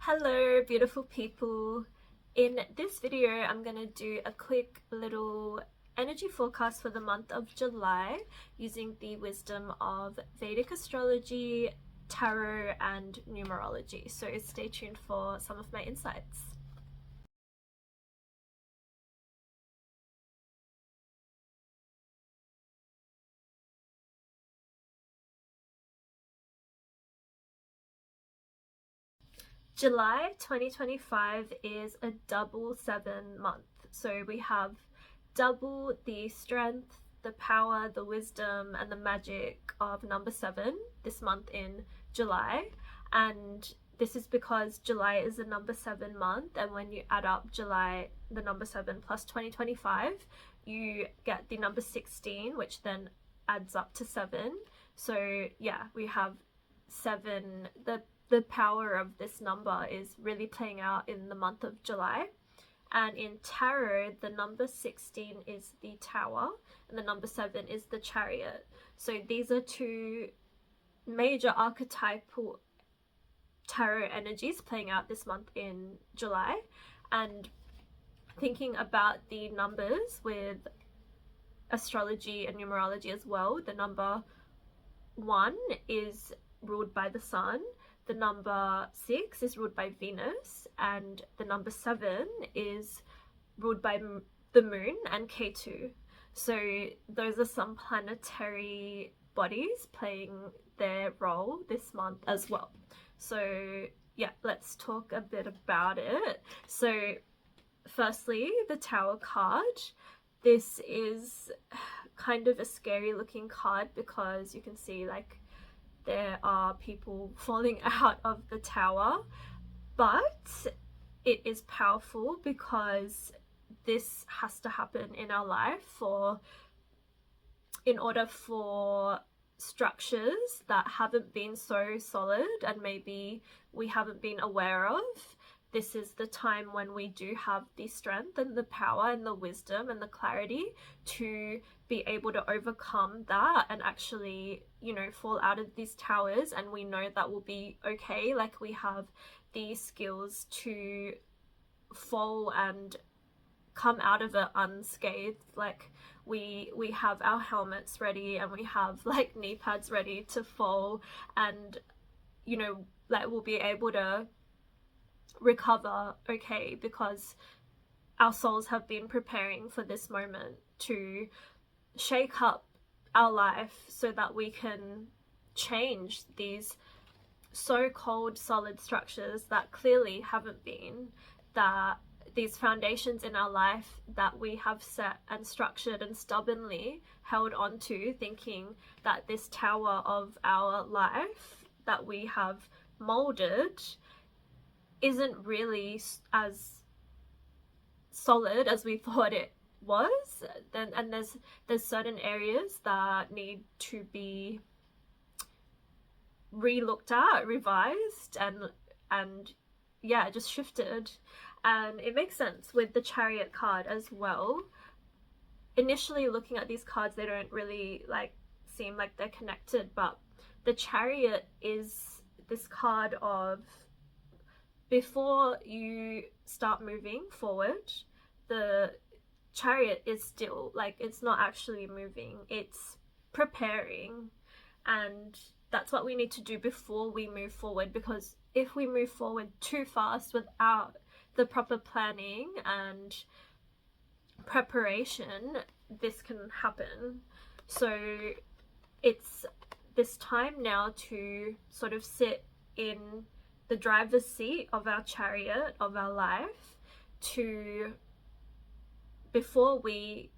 Hello, beautiful people. In this video, I'm going to do a quick little energy forecast for the month of July using the wisdom of Vedic astrology, tarot, and numerology. So stay tuned for some of my insights. July 2025 is a double 7 month. So we have double the strength, the power, the wisdom, and the magic of number 7 this month in July. And this is because July is a number 7 month, and when you add up July, the number 7 plus 2025, you get the number 16, which then adds up to 7. So yeah, we have 7. The power of this number is really playing out in the month of July. And in tarot, the number 16 is the Tower and the number 7 is the Chariot. So these are two major archetypal tarot energies playing out this month in July. And thinking about the numbers with astrology and numerology as well, the number 1 is ruled by the Sun, the number 6 is ruled by Venus, and the number 7 is ruled by the Moon and Ketu. So those are some planetary bodies playing their role this month as well. So yeah, let's talk a bit about it. So firstly, the Tower card. This is kind of a scary looking card because you can see like there are people falling out of the tower, but it is powerful because this has to happen in our life in order for structures that haven't been so solid and maybe we haven't been aware of. This is the time when we do have the strength and the power and the wisdom and the clarity to be able to overcome that and actually, fall out of these towers, and we know that will be okay. Like, we have the skills to fall and come out of it unscathed. Like, we have our helmets ready and we have like knee pads ready to fall, and we'll be able to recover okay because our souls have been preparing for this moment to shake up our life so that we can change these so-called solid structures that clearly haven't been, that these foundations in our life that we have set and structured and stubbornly held onto, thinking that this tower of our life that we have molded isn't really as solid as we thought it was. And there's certain areas that need to be re-looked at, revised, and yeah, just shifted. And it makes sense with the Chariot card as well. Initially looking at these cards, they don't really seem like they're connected, but the Chariot is this card of, before you start moving forward, the Chariot is still, it's not actually moving, it's preparing. And that's what we need to do before we move forward, because if we move forward too fast without the proper planning and preparation, this can happen. So it's this time now to sort of sit in the driver's seat of our chariot of our life, to, before we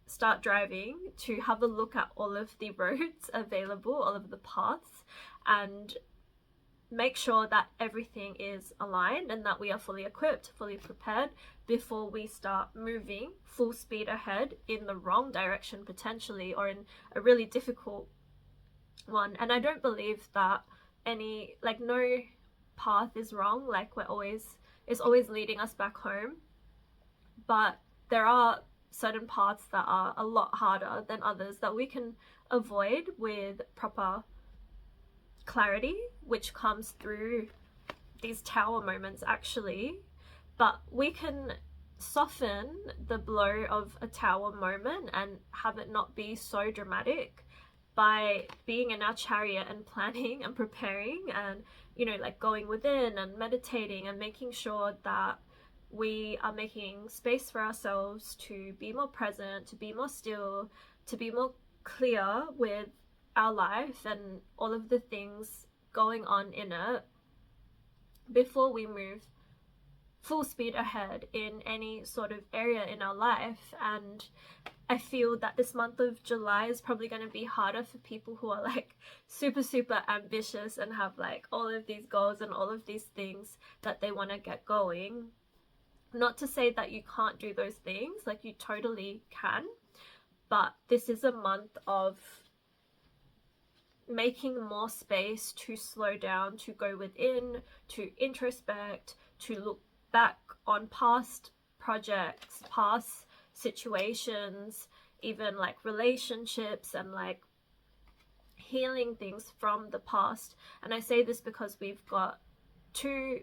start driving, to have a look at all of the roads available, all of the paths, and make sure that everything is aligned and that we are fully equipped, fully prepared before we start moving full speed ahead in the wrong direction potentially, or in a really difficult one. And I don't believe that no path is wrong. It's always leading us back home, but there are certain paths that are a lot harder than others that we can avoid with proper clarity, which comes through these tower moments actually, but we can soften the blow of a tower moment and have it not be so dramatic by being in our chariot and planning and preparing and, you know, like going within and meditating and making sure that we are making space for ourselves to be more present, to be more still, to be more clear with our life and all of the things going on in it before we move full speed ahead in any sort of area in our life. And I feel that this month of July is probably going to be harder for people who are like super ambitious and have like all of these goals and all of these things that they want to get going. Not to say that you can't do those things, like you totally can, but this is a month of making more space to slow down, to go within, to introspect, to look back on past projects, past situations, even like relationships, and like healing things from the past. And I say this because we've got two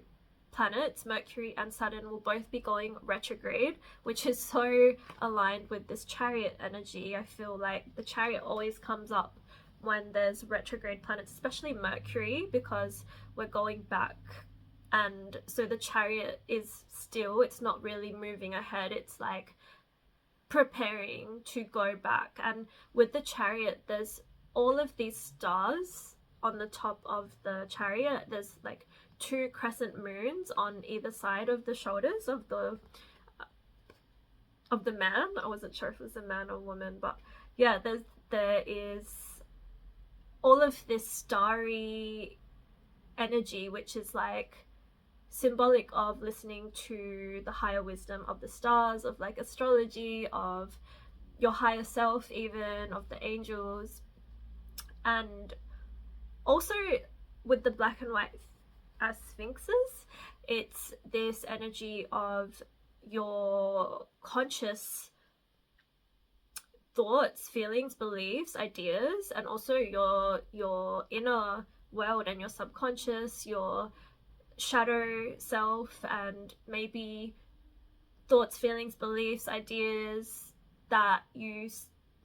planets, Mercury and Saturn, will both be going retrograde, which is so aligned with this chariot energy. I feel like the chariot always comes up when there's retrograde planets, especially Mercury, because we're going back. And so the chariot is still, it's not really moving ahead, it's like preparing to go back. And with the chariot, there's all of these stars on the top of the chariot. There's like 2 crescent moons on either side of the shoulders of the man. I wasn't sure if it was a man or woman, but yeah, there is all of this starry energy, which is like symbolic of listening to the higher wisdom of the stars, of like astrology, of your higher self, even of the angels. And also with the black and white as sphinxes, it's this energy of your conscious thoughts, feelings, beliefs, ideas, and also your inner world and your subconscious, your shadow self, and maybe thoughts, feelings, beliefs, ideas that you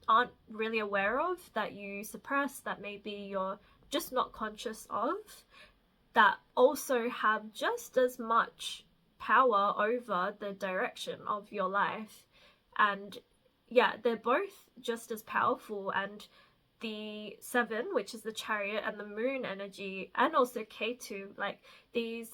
aren't really aware of, that you suppress, that maybe you're just not conscious of, that also have just as much power over the direction of your life. And yeah, they're both just as powerful. And the 7, which is the chariot, and the moon energy, and also Ketu, like these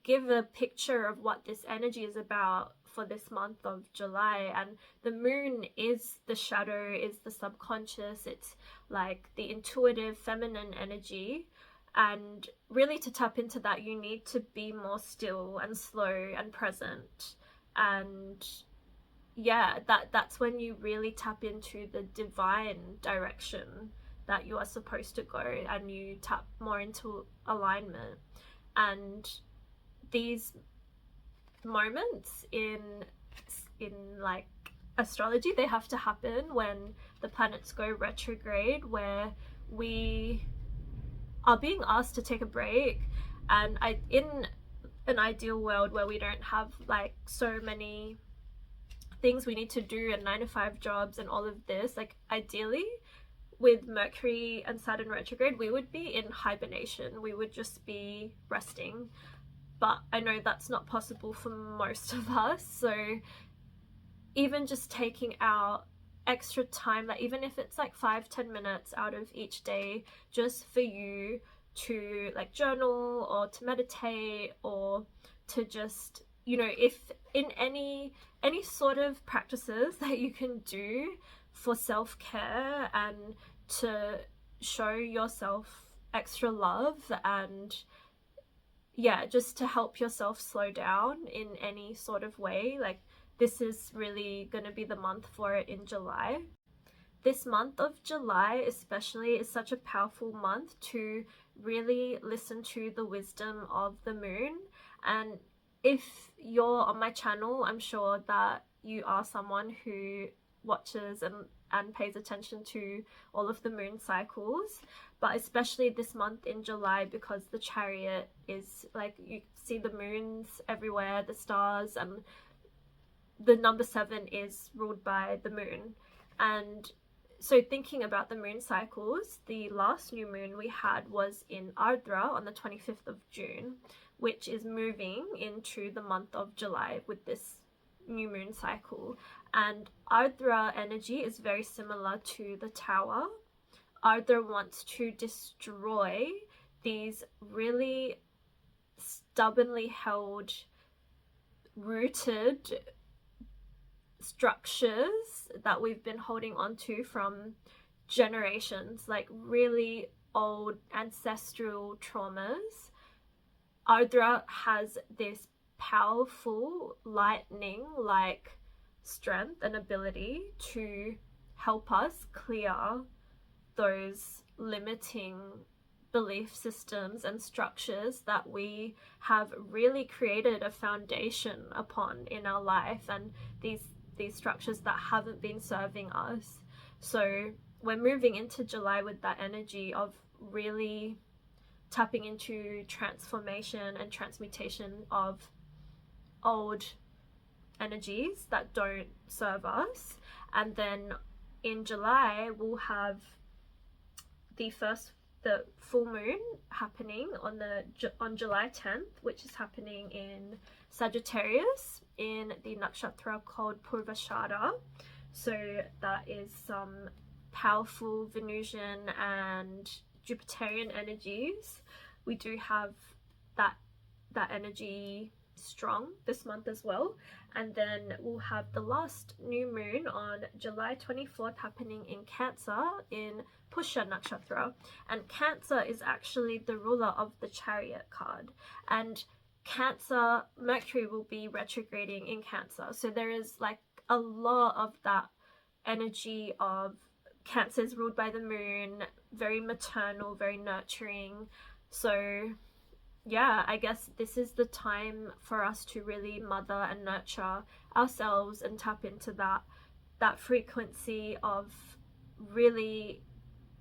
give a picture of what this energy is about for this month of July. And the moon is the shadow, is the subconscious, it's like the intuitive feminine energy. And really, to tap into that, you need to be more still and slow and present. And yeah, that's when you really tap into the divine direction that you are supposed to go, and you tap more into alignment. And these moments in like astrology, they have to happen when the planets go retrograde, where we are being asked to take a break. And in an ideal world where we don't have like so many things we need to do and 9-to-5 jobs and all of this, like ideally with Mercury and Saturn retrograde, we would be in hibernation, we would just be resting. But I know that's not possible for most of us. So even just taking out extra time, like even if it's like 5-10 minutes out of each day just for you to like journal or to meditate, or to just, you know, if in any sort of practices that you can do for self-care and to show yourself extra love, and yeah, just to help yourself slow down in any sort of way, like this is really going to be the month for it in July. This month of July especially is such a powerful month to really listen to the wisdom of the moon. And if you're on my channel, I'm sure that you are someone who watches and and pays attention to all of the moon cycles, but especially this month in July, because the chariot is like, you see the moons everywhere, the stars, and the number 7 is ruled by the moon. And so thinking about the moon cycles, the last new moon we had was in Ardra on the 25th of June, which is moving into the month of July with this new moon cycle. And Ardra energy is very similar to the Tower. Ardra wants to destroy these really stubbornly held, rooted structures that we've been holding on to from generations, like really old ancestral traumas. Ardra has this powerful lightning like strength and ability to help us clear those limiting belief systems and structures that we have really created a foundation upon in our life, and these structures that haven't been serving us. So we're moving into July with that energy of really tapping into transformation and transmutation of old energies that don't serve us. And then in July we'll have the full moon happening on July 10th, which is happening in Sagittarius in the nakshatra called Purvashada. So that is some powerful Venusian and Jupiterian energies. We do have that energy strong this month as well. And then we'll have the last new moon on July 24th happening in Cancer in Pusha Nakshatra. And Cancer is actually the ruler of the Chariot card. And Cancer, Mercury will be retrograding in Cancer. So there is like a lot of that energy of Cancer is ruled by the moon, very maternal, very nurturing. So yeah, I guess this is the time for us to really mother and nurture ourselves and tap into that frequency of really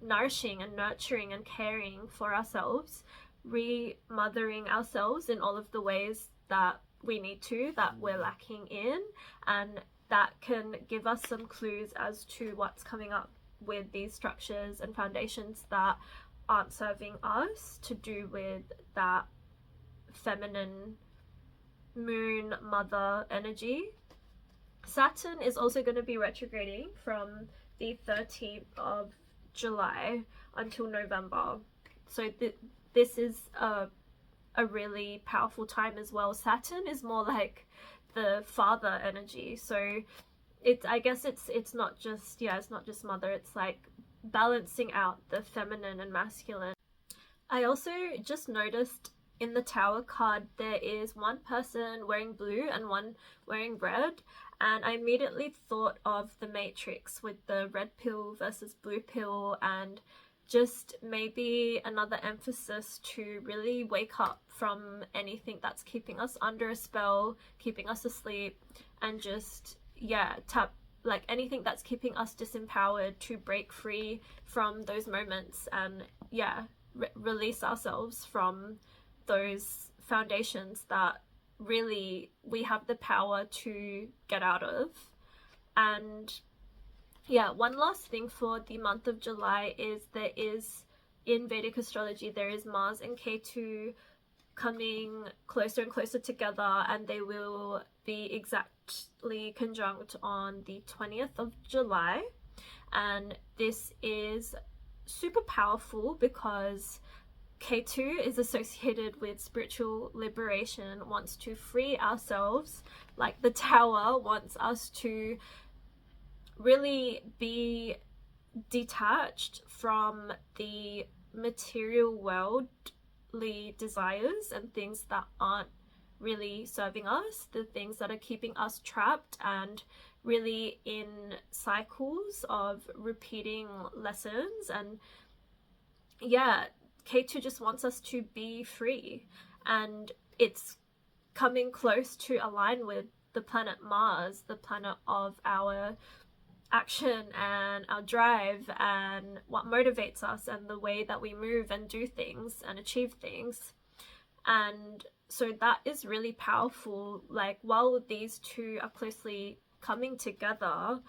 nourishing and nurturing and caring for ourselves, re-mothering ourselves in all of the ways that we need to, that we're lacking in, and that can give us some clues as to what's coming up with these structures and foundations that aren't serving us, to do with that feminine moon mother energy. Saturn is also going to be retrograding from the 13th of July until November. So this is a really powerful time as well. Saturn is more like the father energy. So I guess it's not just, it's not just mother, it's like balancing out the feminine and masculine. I also just noticed in the Tower card there is one person wearing blue and one wearing red, and I immediately thought of the Matrix with the red pill versus blue pill, and just maybe another emphasis to really wake up from anything that's keeping us under a spell, keeping us asleep, and just tap like anything that's keeping us disempowered, to break free from those moments and release ourselves from those foundations that really we have the power to get out of. And one last thing for the month of July is there is, in Vedic astrology, there is Mars and Ketu coming closer and closer together, and they will be exactly conjunct on the 20th of July. And this is super powerful because Ketu is associated with spiritual liberation, wants to free ourselves, like the Tower wants us to really be detached from the material worldly desires and things that aren't really serving us, the things that are keeping us trapped and really in cycles of repeating lessons. And Ketu just wants us to be free, and it's coming close to align with the planet Mars, the planet of our action and our drive and what motivates us and the way that we move and do things and achieve things. And so that is really powerful. Like, while these two are closely coming together,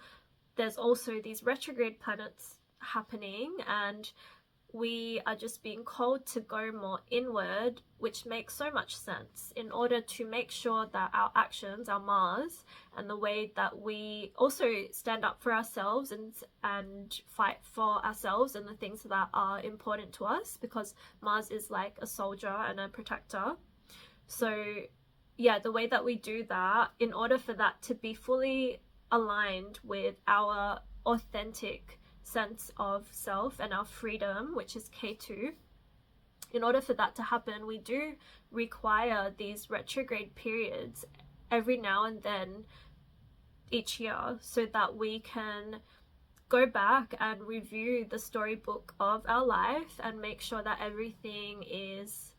there's also these retrograde planets happening, and we are just being called to go more inward, which makes so much sense in order to make sure that our actions, our Mars, and the way that we also stand up for ourselves and fight for ourselves and the things that are important to us, because Mars is like a soldier and a protector. So yeah, the way that we do that, in order for that to be fully aligned with our authentic sense of self and our freedom, which is K2, in order for that to happen, we do require these retrograde periods every now and then each year, so that we can go back and review the storybook of our life and make sure that everything is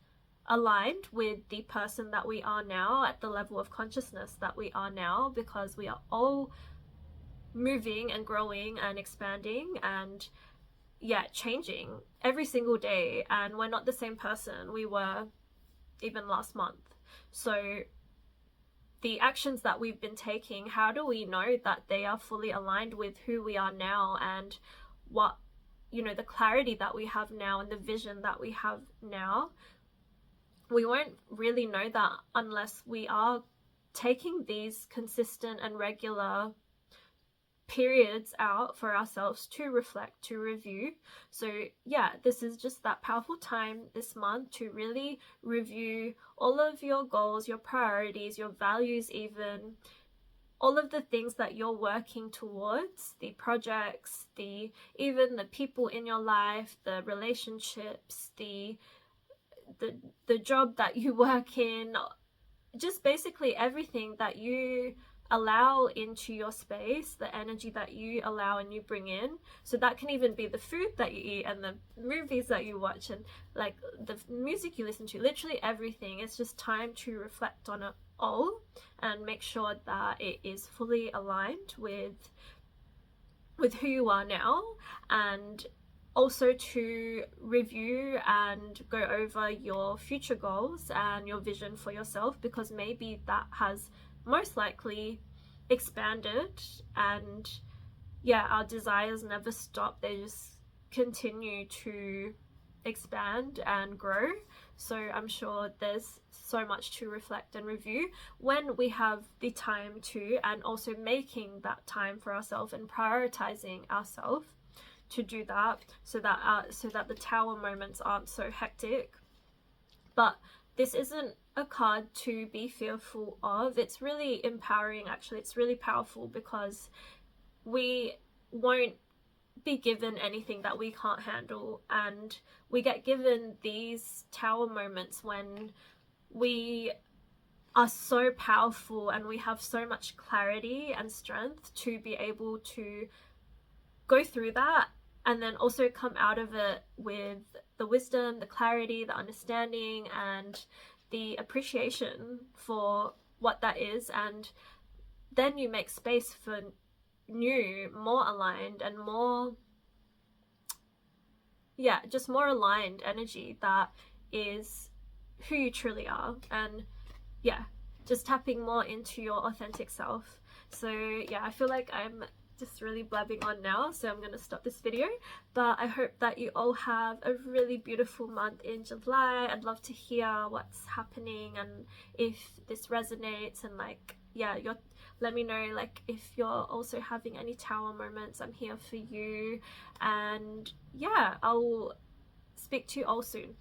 aligned with the person that we are now, at the level of consciousness that we are now, because we are all moving and growing and expanding and changing every single day, and we're not the same person we were even last month. So the actions that we've been taking, how do we know that they are fully aligned with who we are now, and what, the clarity that we have now and the vision that we have now? We won't really know that unless we are taking these consistent and regular periods out for ourselves to reflect, to review. So yeah, this is just that powerful time this month to really review all of your goals, your priorities, your values, even all of the things that you're working towards, the projects, even the people in your life, the relationships, the job that you work in, just basically everything that you allow into your space, the energy that you allow and you bring in. So that can even be the food that you eat and the movies that you watch and like the music you listen to, literally everything. It's just time to reflect on it all and make sure that it is fully aligned with who you are now, and also to review and go over your future goals and your vision for yourself, because maybe that has most likely expanded, and our desires never stop, they just continue to expand and grow. So I'm sure there's so much to reflect and review when we have the time to, and also making that time for ourselves and prioritizing ourselves to do that, so that the tower moments aren't so hectic. But this isn't a card to be fearful of. It's really empowering, actually. It's really powerful, because we won't be given anything that we can't handle, and we get given these tower moments when we are so powerful and we have so much clarity and strength to be able to go through that, and then also come out of it with the wisdom, the clarity, the understanding, and the appreciation for what that is. And then you make space for new, more aligned and more, just more aligned energy that is who you truly are. And just tapping more into your authentic self. So I feel like I'm just really blabbing on now, so I'm going to stop this video. But I hope that you all have a really beautiful month in July. I'd love to hear what's happening and if this resonates, and let me know if you're also having any tower moments. I'm here for you, and I'll speak to you all soon.